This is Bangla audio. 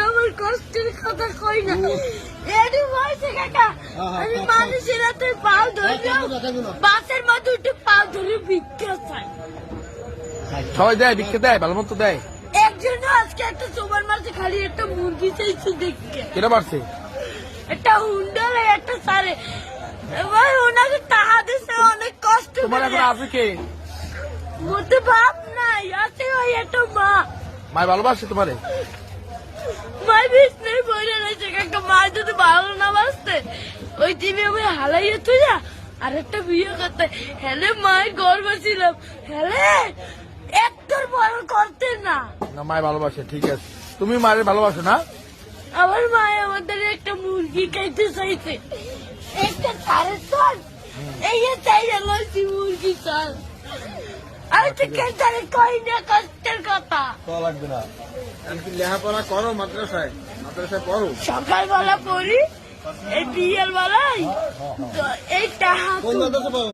আমার কষ্টের কথা কই না এডি বলছে কাকা আমি মানুষের হাতে পাও ধরলাম বাসের মধ্যে উঠে পাও ধরে ভিক্ষা চাই সবাই দেয় ভিক্ষা দেয় ভালো মতো দেয় একজন আজকে একটা সোমার মাঝে খালি একটা মুরগি চাইছে দেখতে কেটা পারছে একটা হুন্ডার একটা সারে এবার ওনাকে টাকা দিচ্ছে অনেক কষ্ট তোমার এখন আছে কে মতো বাপ নাই আছে ওই একটা মা মায় ভালোবাসে তোমারে মাই বিছনায় পড়ে রয়েছে কাকা মা যদি ভালো না বাসতে ওই টিভি আমি হালাইয়ে তুই যা আর একটা বিয়ে করতে হেলে মায়ের গর্ব ছিলাম হেলে একটার বড় করতে না না মায় ভালোবাসে ঠিক আছে তুমি মায়ের ভালোবাসো না আমার মায় আমাদের একটা মুরগি খাইতে চাইছে একটা সাড়ে চল এই চাই লইছি মুরগি চল আমি তো কেন্দ্রে কই না কষ্টের কথা লাগবে না লেখাপড়া করো মাদ্রাসায় পড়ো সকালবেলা পড়ি এই বিয়ের বেলায় এই টাকা